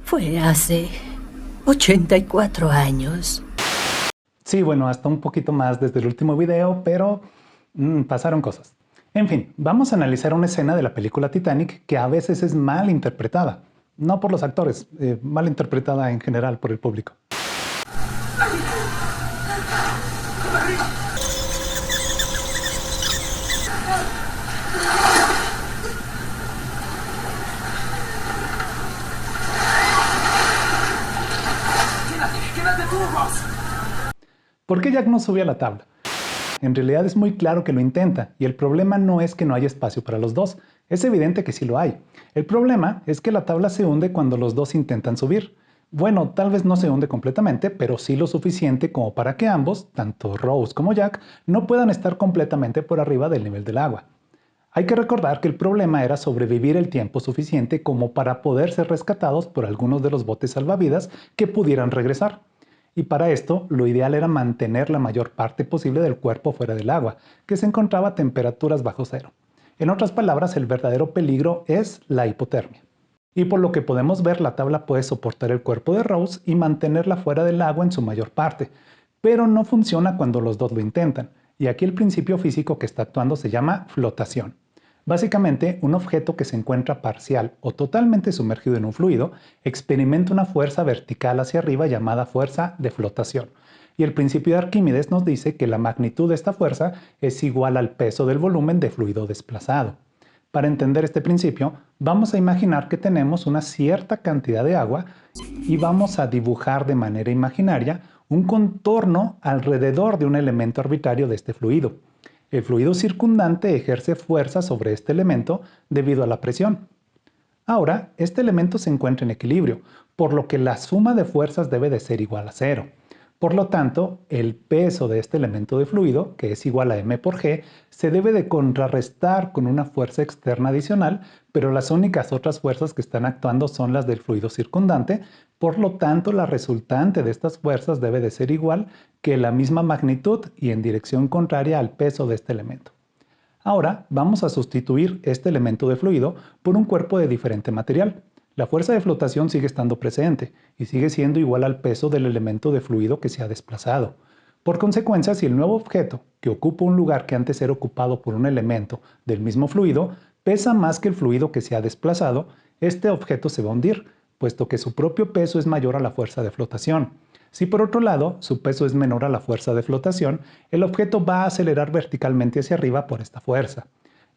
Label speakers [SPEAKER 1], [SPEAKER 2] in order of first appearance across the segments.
[SPEAKER 1] Fue hace 84 años.
[SPEAKER 2] Sí, bueno, hasta un poquito más desde el último video, pero pasaron cosas. En fin, vamos a analizar una escena de la película Titanic que a veces es mal interpretada. No por los actores, mal interpretada en general por el público. ¿Por qué Jack no sube a la tabla? En realidad es muy claro que lo intenta, y el problema no es que no haya espacio para los dos. Es evidente que sí lo hay. El problema es que la tabla se hunde cuando los dos intentan subir. Bueno, tal vez no se hunde completamente, pero sí lo suficiente como para que ambos, tanto Rose como Jack, no puedan estar completamente por arriba del nivel del agua. Hay que recordar que el problema era sobrevivir el tiempo suficiente como para poder ser rescatados por algunos de los botes salvavidas que pudieran regresar. Y para esto, lo ideal era mantener la mayor parte posible del cuerpo fuera del agua, que se encontraba a temperaturas bajo cero. En otras palabras, el verdadero peligro es la hipotermia. Y por lo que podemos ver, la tabla puede soportar el cuerpo de Rose y mantenerla fuera del agua en su mayor parte, pero no funciona cuando los dos lo intentan, y aquí el principio físico que está actuando se llama flotación. Básicamente, un objeto que se encuentra parcial o totalmente sumergido en un fluido experimenta una fuerza vertical hacia arriba llamada fuerza de flotación. Y el principio de Arquímedes nos dice que la magnitud de esta fuerza es igual al peso del volumen de fluido desplazado. Para entender este principio, vamos a imaginar que tenemos una cierta cantidad de agua y vamos a dibujar de manera imaginaria un contorno alrededor de un elemento arbitrario de este fluido. El fluido circundante ejerce fuerza sobre este elemento debido a la presión. Ahora, este elemento se encuentra en equilibrio, por lo que la suma de fuerzas debe de ser igual a cero. Por lo tanto, el peso de este elemento de fluido, que es igual a m por g, se debe de contrarrestar con una fuerza externa adicional, pero las únicas otras fuerzas que están actuando son las del fluido circundante, por lo tanto la resultante de estas fuerzas debe de ser igual que la misma magnitud y en dirección contraria al peso de este elemento. Ahora vamos a sustituir este elemento de fluido por un cuerpo de diferente material. La fuerza de flotación sigue estando presente y sigue siendo igual al peso del elemento de fluido que se ha desplazado. Por consecuencia, si el nuevo objeto, que ocupa un lugar que antes era ocupado por un elemento del mismo fluido, pesa más que el fluido que se ha desplazado, este objeto se va a hundir, puesto que su propio peso es mayor a la fuerza de flotación. Si por otro lado su peso es menor a la fuerza de flotación, el objeto va a acelerar verticalmente hacia arriba por esta fuerza.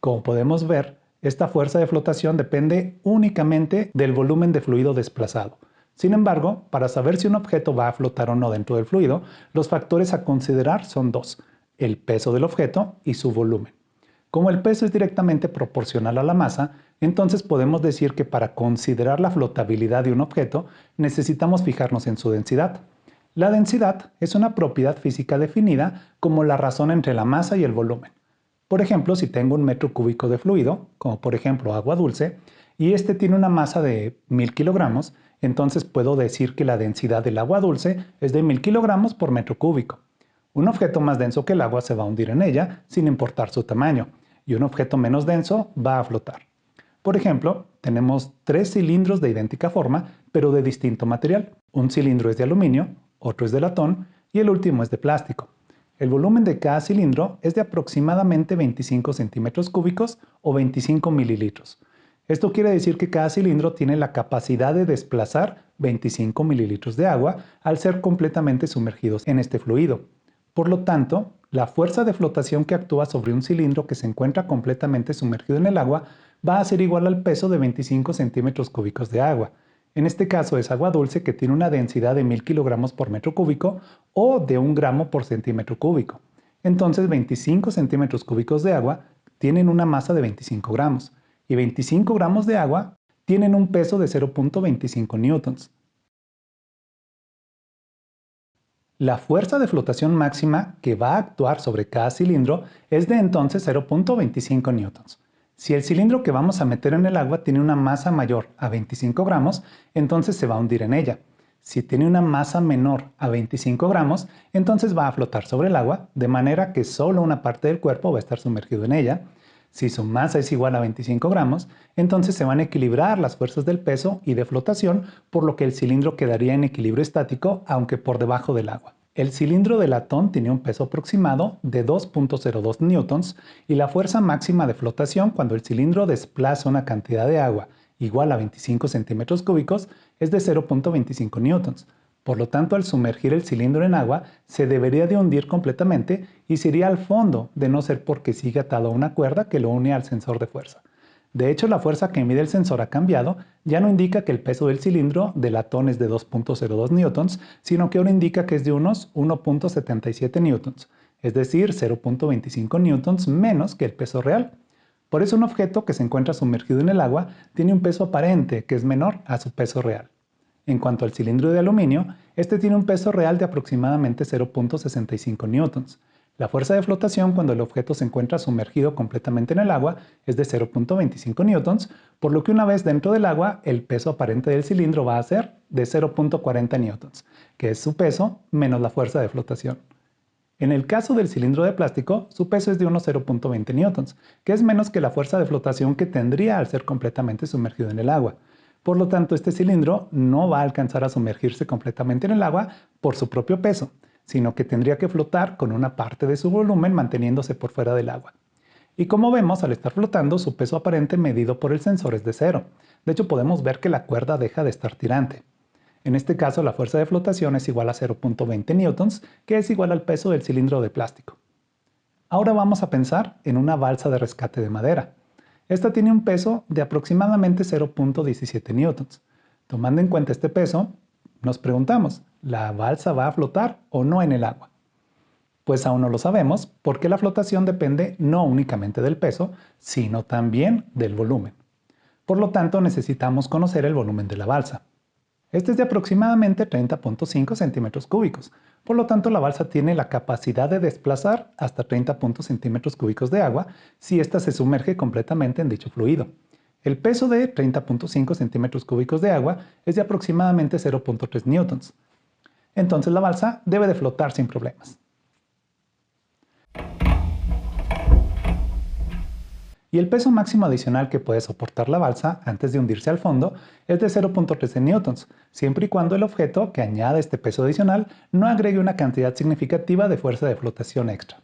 [SPEAKER 2] Como podemos ver, esta fuerza de flotación depende únicamente del volumen de fluido desplazado. Sin embargo, para saber si un objeto va a flotar o no dentro del fluido, los factores a considerar son dos: el peso del objeto y su volumen. Como el peso es directamente proporcional a la masa, entonces podemos decir que para considerar la flotabilidad de un objeto necesitamos fijarnos en su densidad. La densidad es una propiedad física definida como la razón entre la masa y el volumen. Por ejemplo, si tengo un metro cúbico de fluido, como por ejemplo agua dulce, y este tiene una masa de 1000 kilogramos, entonces puedo decir que la densidad del agua dulce es de 1000 kilogramos por metro cúbico. Un objeto más denso que el agua se va a hundir en ella sin importar su tamaño, y un objeto menos denso va a flotar. Por ejemplo, tenemos tres cilindros de idéntica forma, pero de distinto material. Un cilindro es de aluminio, otro es de latón y el último es de plástico. El volumen de cada cilindro es de aproximadamente 25 centímetros cúbicos o 25 mililitros. Esto quiere decir que cada cilindro tiene la capacidad de desplazar 25 mililitros de agua al ser completamente sumergidos en este fluido. Por lo tanto, la fuerza de flotación que actúa sobre un cilindro que se encuentra completamente sumergido en el agua va a ser igual al peso de 25 centímetros cúbicos de agua. En este caso es agua dulce que tiene una densidad de 1000 kilogramos por metro cúbico o de 1 gramo por centímetro cúbico. Entonces 25 centímetros cúbicos de agua tienen una masa de 25 gramos y 25 gramos de agua tienen un peso de 0.25 newtons. La fuerza de flotación máxima que va a actuar sobre cada cilindro es de entonces 0.25 newtons. Si el cilindro que vamos a meter en el agua tiene una masa mayor a 25 gramos, entonces se va a hundir en ella. Si tiene una masa menor a 25 gramos, entonces va a flotar sobre el agua, de manera que solo una parte del cuerpo va a estar sumergido en ella. Si su masa es igual a 25 gramos, entonces se van a equilibrar las fuerzas del peso y de flotación, por lo que el cilindro quedaría en equilibrio estático, aunque por debajo del agua. El cilindro de latón tenía un peso aproximado de 2.02 newtons y la fuerza máxima de flotación cuando el cilindro desplaza una cantidad de agua igual a 25 centímetros cúbicos es de 0.25 newtons. Por lo tanto, al sumergir el cilindro en agua, se debería de hundir completamente y se iría al fondo, de no ser porque sigue atado a una cuerda que lo une al sensor de fuerza. De hecho, la fuerza que mide el sensor ha cambiado, ya no indica que el peso del cilindro de latón es de 2.02 newtons, sino que ahora indica que es de unos 1.77 newtons, es decir, 0.25 newtons menos que el peso real. Por eso un objeto que se encuentra sumergido en el agua tiene un peso aparente que es menor a su peso real. En cuanto al cilindro de aluminio, este tiene un peso real de aproximadamente 0.65 newtons. La fuerza de flotación cuando el objeto se encuentra sumergido completamente en el agua es de 0.25 newtons, por lo que una vez dentro del agua, el peso aparente del cilindro va a ser de 0.40 newtons, que es su peso menos la fuerza de flotación. En el caso del cilindro de plástico, su peso es de unos 0.20 newtons, que es menos que la fuerza de flotación que tendría al ser completamente sumergido en el agua. Por lo tanto, este cilindro no va a alcanzar a sumergirse completamente en el agua por su propio peso, sino que tendría que flotar con una parte de su volumen manteniéndose por fuera del agua. Y como vemos, al estar flotando, su peso aparente medido por el sensor es de 0. De hecho, podemos ver que la cuerda deja de estar tirante. En este caso, la fuerza de flotación es igual a 0.20 newtons, que es igual al peso del cilindro de plástico. Ahora vamos a pensar en una balsa de rescate de madera. Esta tiene un peso de aproximadamente 0.17 newtons. Tomando en cuenta este peso, nos preguntamos, ¿la balsa va a flotar o no en el agua? Pues aún no lo sabemos porque la flotación depende no únicamente del peso, sino también del volumen. Por lo tanto, necesitamos conocer el volumen de la balsa. Este es de aproximadamente 30.5 centímetros cúbicos. Por lo tanto, la balsa tiene la capacidad de desplazar hasta 30 centímetros cúbicos de agua si ésta se sumerge completamente en dicho fluido. El peso de 30.5 centímetros cúbicos de agua es de aproximadamente 0.3 newtons. Entonces la balsa debe de flotar sin problemas. Y el peso máximo adicional que puede soportar la balsa antes de hundirse al fondo es de 0.13 newtons, siempre y cuando el objeto que añade este peso adicional no agregue una cantidad significativa de fuerza de flotación extra.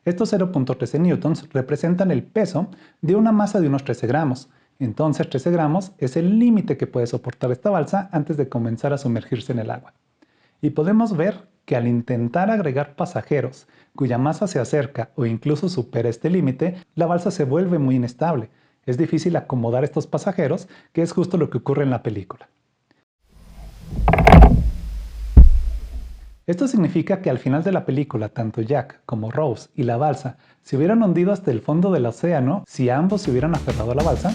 [SPEAKER 2] Estos 0.13 newtons representan el peso de una masa de unos 13 gramos. Entonces 13 gramos es el límite que puede soportar esta balsa antes de comenzar a sumergirse en el agua. Y podemos ver que al intentar agregar pasajeros cuya masa se acerca o incluso supera este límite, la balsa se vuelve muy inestable. Es difícil acomodar estos pasajeros, que es justo lo que ocurre en la película. Esto significa que al final de la película, tanto Jack como Rose y la balsa se hubieran hundido hasta el fondo del océano si ambos se hubieran aferrado a la balsa.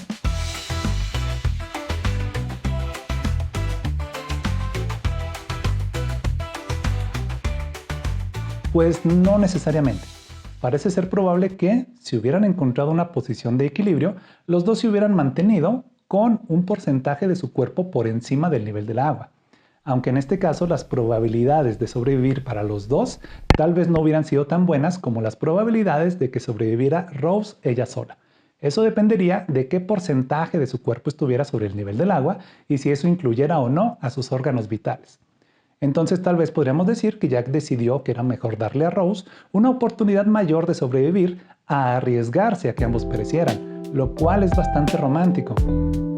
[SPEAKER 2] Pues no necesariamente. Parece ser probable que, si hubieran encontrado una posición de equilibrio, los dos se hubieran mantenido con un porcentaje de su cuerpo por encima del nivel del agua. Aunque en este caso las probabilidades de sobrevivir para los dos tal vez no hubieran sido tan buenas como las probabilidades de que sobreviviera Rose ella sola. Eso dependería de qué porcentaje de su cuerpo estuviera sobre el nivel del agua y si eso incluyera o no a sus órganos vitales. Entonces tal vez podríamos decir que Jack decidió que era mejor darle a Rose una oportunidad mayor de sobrevivir a arriesgarse a que ambos perecieran, lo cual es bastante romántico.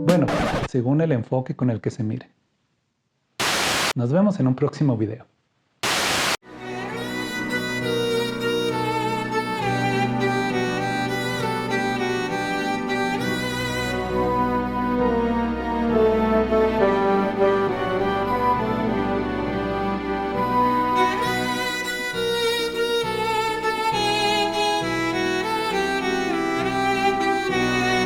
[SPEAKER 2] Bueno, según el enfoque con el que se mire. Nos vemos en un próximo video.